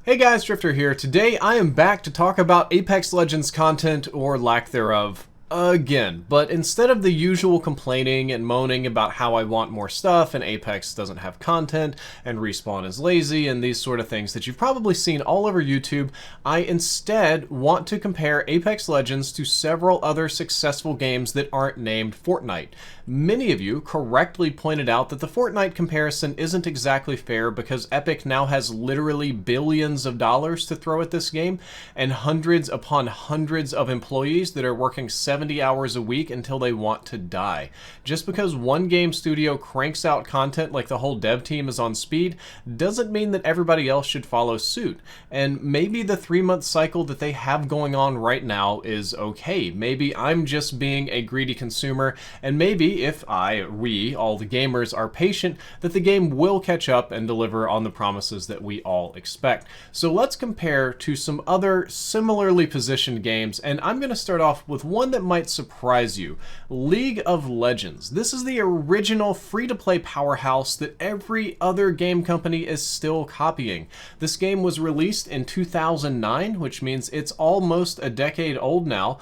Hey guys, Drifter here. Today I am back to talk about Apex Legends content, or lack thereof, again. But instead of the usual complaining and moaning about how I want more stuff and Apex doesn't have content and Respawn is lazy and these sort of things that you've probably seen all over YouTube, I instead want to compare Apex Legends to several other successful games that aren't named Fortnite. Many of you correctly pointed out that the Fortnite comparison isn't exactly fair because Epic now has literally billions of dollars to throw at this game and hundreds upon hundreds of employees that are working 70 hours a week until they want to die. Just because one game studio cranks out content like the whole dev team is on speed doesn't mean that everybody else should follow suit. And maybe the 3-month cycle that they have going on right now is okay. Maybe I'm just being a greedy consumer, and maybe if we, all the gamers, are patient, that the game will catch up and deliver on the promises that we all expect. So let's compare to some other similarly positioned games, and I'm going to start off with one that might surprise you. League of Legends. This is the original free-to-play powerhouse that every other game company is still copying. This game was released in 2009, which means it's almost a decade old now.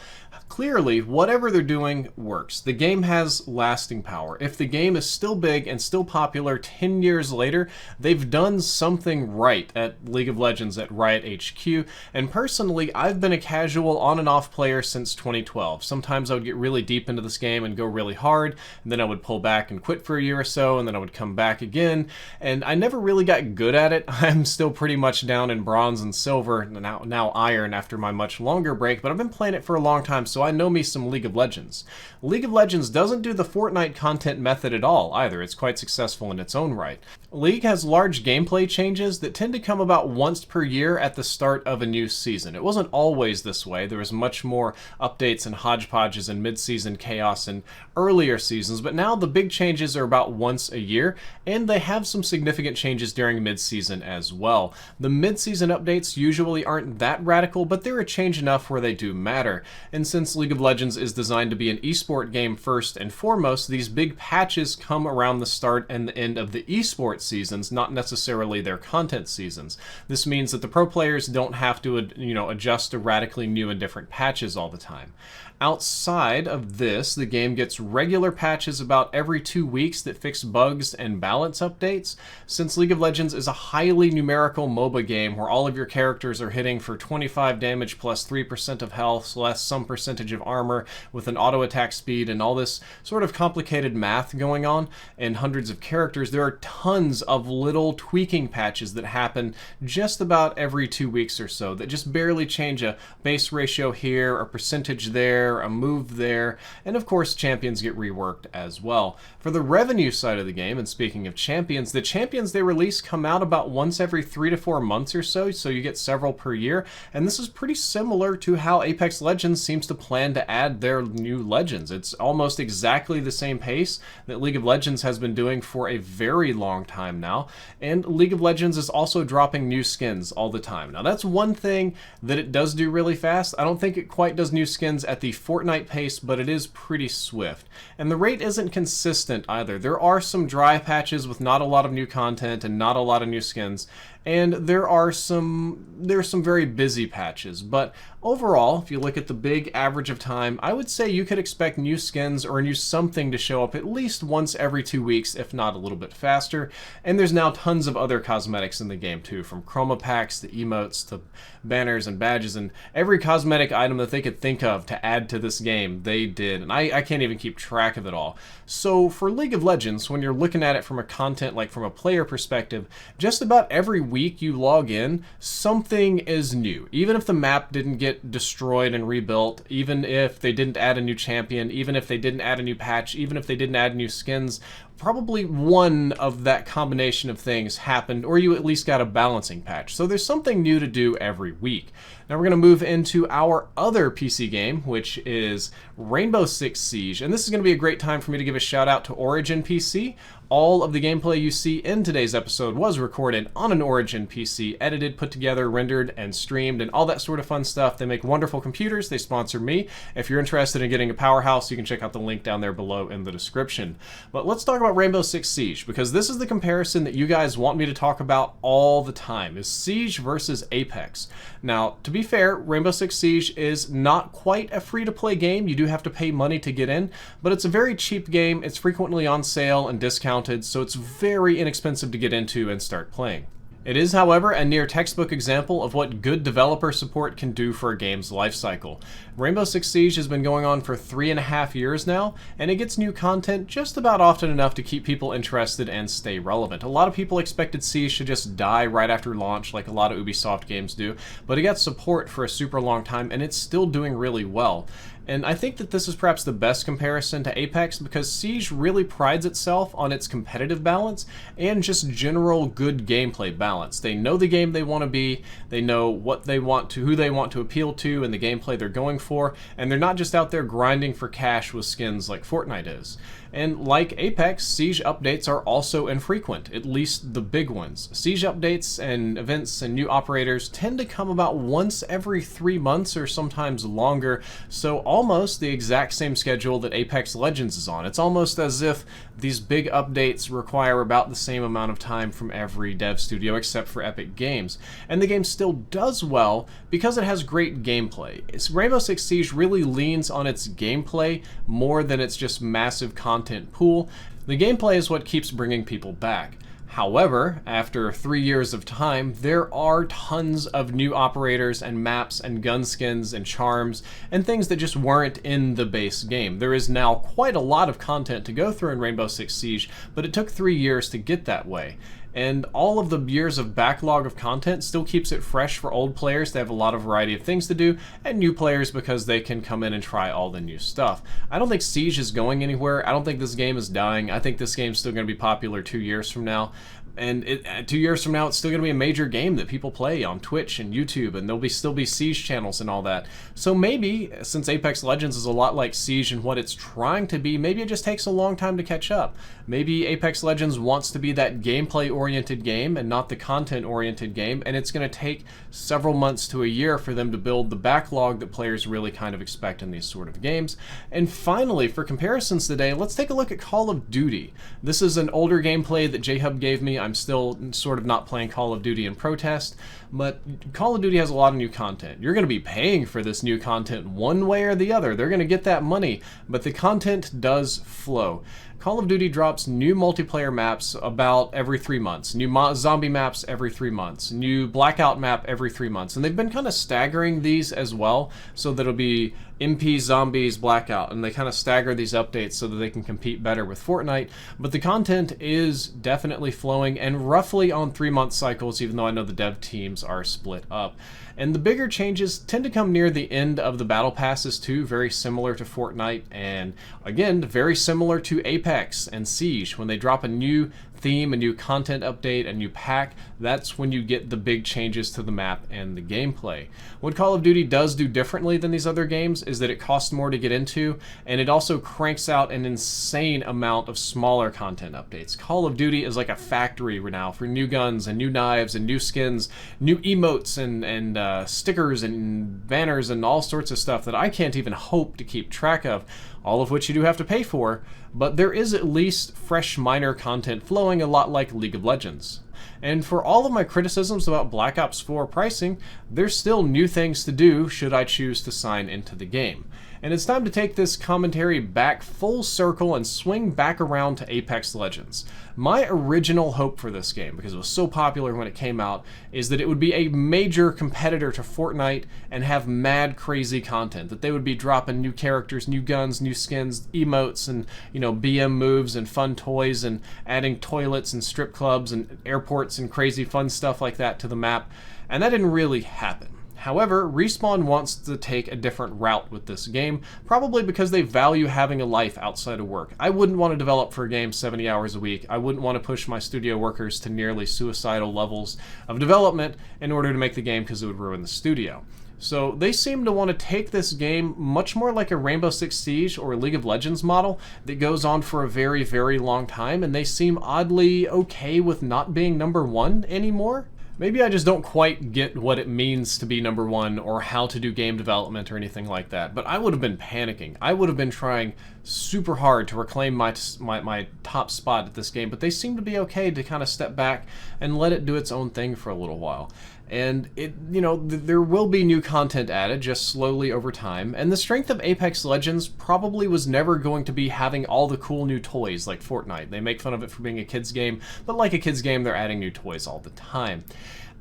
Clearly, whatever they're doing works. The game has lasting power. If the game is still big and still popular 10 years later, they've done something right at League of Legends at Riot HQ, and personally, I've been a casual on and off player since 2012. Sometimes I would get really deep into this game and go really hard, and then I would pull back and quit for a year or so, and then I would come back again, and I never really got good at it. I'm still pretty much down in bronze and silver, now iron after my much longer break, but I've been playing it for a long time, so I know me some League of Legends. League of Legends doesn't do the Fortnite content method at all either. It's quite successful in its own right. League has large gameplay changes that tend to come about once per year at the start of a new season. It wasn't always this way. There was much more updates and hodgepodges and mid-season chaos in earlier seasons, but now the big changes are about once a year, and they have some significant changes during mid-season as well. The mid-season updates usually aren't that radical, but they're a change enough where they do matter. And since League of Legends is designed to be an esport game first and foremost, these big patches come around the start and the end of the esport seasons, not necessarily their content seasons. This means that the pro players don't have to, adjust to radically new and different patches all the time. Outside of this, the game gets regular patches about every 2 weeks that fix bugs and balance updates. Since League of Legends is a highly numerical MOBA game where all of your characters are hitting for 25 damage plus 3% of health less some percentage of armor with an auto attack speed and all this sort of complicated math going on and hundreds of characters, there are tons of little tweaking patches that happen just about every 2 weeks or so that just barely change a base ratio here, a percentage there, a move there, and of course champions get reworked as well. For the revenue side of the game, and speaking of champions, the champions they release come out about once every 3 to 4 months or so you get several per year, and this is pretty similar to how Apex Legends seems to plan to add their new legends. It's almost exactly the same pace that League of Legends has been doing for a very long time now, and League of Legends is also dropping new skins all the time. Now that's one thing that it does do really fast. I don't think it quite does new skins at the Fortnite pace, but it is pretty swift. And the rate isn't consistent either. There are some dry patches with not a lot of new content and not a lot of new skins, and there's some very busy patches, but overall, if you look at the big average of time, I would say you could expect new skins or new something to show up at least once every 2 weeks, if not a little bit faster. And there's now tons of other cosmetics in the game too, from chroma packs to emotes to banners and badges, and every cosmetic item that they could think of to add to this game, they did, and I can't even keep track of it all. So for League of Legends, when you're looking at it from a content, like from a player perspective, just about every week you log in, something is new. Even if the map didn't get destroyed and rebuilt, even if they didn't add a new champion, even if they didn't add a new patch, even if they didn't add new skins, probably one of that combination of things happened, or you at least got a balancing patch. So there's something new to do every week. Now we're going to move into our other PC game, which is Rainbow Six Siege. And this is going to be a great time for me to give a shout out to Origin PC. All of the gameplay you see in today's episode was recorded on an Origin PC, edited, put together, rendered, and streamed, and all that sort of fun stuff. They make wonderful computers. They sponsor me. If you're interested in getting a powerhouse, you can check out the link down there below in the description. But let's talk about about Rainbow Six Siege, because this is the comparison that you guys want me to talk about all the time, is Siege versus Apex. Now, to be fair, Rainbow Six Siege is not quite a free-to-play game. You do have to pay money to get in, but it's a very cheap game. It's frequently on sale and discounted, so it's very inexpensive to get into and start playing. It is, however, a near textbook example of what good developer support can do for a game's lifecycle. Rainbow Six Siege has been going on for 3.5 years now, and it gets new content just about often enough to keep people interested and stay relevant. A lot of people expected Siege to just die right after launch, like a lot of Ubisoft games do, but it got support for a super long time, and it's still doing really well. And I think that this is perhaps the best comparison to Apex because Siege really prides itself on its competitive balance and just general good gameplay balance. They know the game they want to be, they know what they want to, who they want to appeal to, and the gameplay they're going for, and they're not just out there grinding for cash with skins like Fortnite is. And like Apex, Siege updates are also infrequent, at least the big ones. Siege updates and events and new operators tend to come about once every 3 months or sometimes longer, so almost the exact same schedule that Apex Legends is on. It's almost as if these big updates require about the same amount of time from every dev studio except for Epic Games. And the game still does well because it has great gameplay. Rainbow Six Siege really leans on its gameplay more than its just massive content pool. The gameplay is what keeps bringing people back. However, after 3 years of time, there are tons of new operators and maps and gun skins and charms and things that just weren't in the base game. There is now quite a lot of content to go through in Rainbow Six Siege, but it took 3 years to get that way. And all of the years of backlog of content still keeps it fresh for old players. They have a lot of variety of things to do, and new players because they can come in and try all the new stuff. I don't think Siege is going anywhere. I don't think this game is dying. I think this game's still going to be popular 2 years from now. And 2 years from now, it's still going to be a major game that people play on Twitch and YouTube, and there'll still be Siege channels and all that. So maybe, since Apex Legends is a lot like Siege and what it's trying to be, maybe it just takes a long time to catch up. Maybe Apex Legends wants to be that gameplay-oriented game and not the content-oriented game, and it's going to take several months to a year for them to build the backlog that players really kind of expect in these sort of games. And finally, for comparisons today, let's take a look at Call of Duty. This is an older gameplay that J-Hub gave me. I'm still sort of not playing Call of Duty in protest, but Call of Duty has a lot of new content. You're going to be paying for this new content one way or the other. They're going to get that money, but the content does flow. Call of Duty drops new multiplayer maps about every 3 months, new zombie maps every 3 months, new blackout map every 3 months, and they've been kind of staggering these as well, so that it'll be MP, zombies, blackout, and they kind of stagger these updates so that they can compete better with Fortnite. But the content is definitely flowing and roughly on 3-month cycles, even though I know the dev teams are split up. And the bigger changes tend to come near the end of the battle passes too, very similar to Fortnite, and again, very similar to Apex and Siege. When they drop a new theme, a new content update, a new pack, that's when you get the big changes to the map and the gameplay. What Call of Duty does do differently than these other games is that it costs more to get into, and it also cranks out an insane amount of smaller content updates. Call of Duty is like a factory now for new guns and new knives and new skins, new emotes and stickers and banners and all sorts of stuff that I can't even hope to keep track of, all of which you do have to pay for, but there is at least fresh minor content flowing, a lot like League of Legends. And for all of my criticisms about Black Ops 4 pricing, there's still new things to do should I choose to sign into the game. And it's time to take this commentary back full circle and swing back around to Apex Legends. My original hope for this game, because it was so popular when it came out, is that it would be a major competitor to Fortnite and have mad crazy content. That they would be dropping new characters, new guns, new skins, emotes, and BM moves and fun toys, and adding toilets and strip clubs and airports and crazy fun stuff like that to the map. And that didn't really happen. However, Respawn wants to take a different route with this game, probably because they value having a life outside of work. I wouldn't want to develop for a game 70 hours a week. I wouldn't want to push my studio workers to nearly suicidal levels of development in order to make the game because it would ruin the studio. So they seem to want to take this game much more like a Rainbow Six Siege or League of Legends model that goes on for a very, very long time, and they seem oddly okay with not being #1 anymore. Maybe I just don't quite get what it means to be number one or how to do game development or anything like that, but I would have been panicking. I would have been trying super hard to reclaim my top spot at this game, but they seem to be okay to kind of step back and let it do its own thing for a little while. And there will be new content added just slowly over time, and the strength of Apex Legends probably was never going to be having all the cool new toys like Fortnite. They make fun of it for being a kid's game, but like a kid's game, they're adding new toys all the time.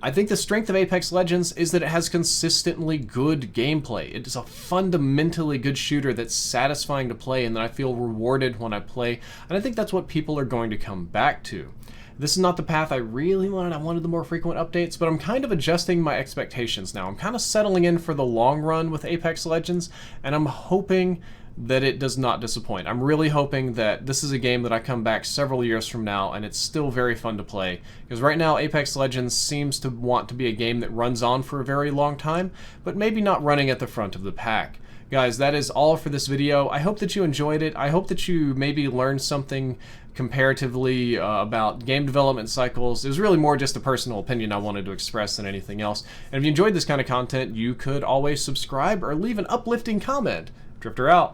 I think the strength of Apex Legends is that it has consistently good gameplay. It is a fundamentally good shooter that's satisfying to play and that I feel rewarded when I play, and I think that's what people are going to come back to. This is not the path I really wanted. I wanted the more frequent updates, but I'm kind of adjusting my expectations now. I'm kind of settling in for the long run with Apex Legends, and I'm hoping that it does not disappoint. I'm really hoping that this is a game that I come back several years from now and it's still very fun to play. Because right now Apex Legends seems to want to be a game that runs on for a very long time, but maybe not running at the front of the pack. Guys, that is all for this video. I hope that you enjoyed it. I hope that you maybe learned something comparatively about game development cycles. It was really more just a personal opinion I wanted to express than anything else. And if you enjoyed this kind of content, you could always subscribe or leave an uplifting comment. Drifter out.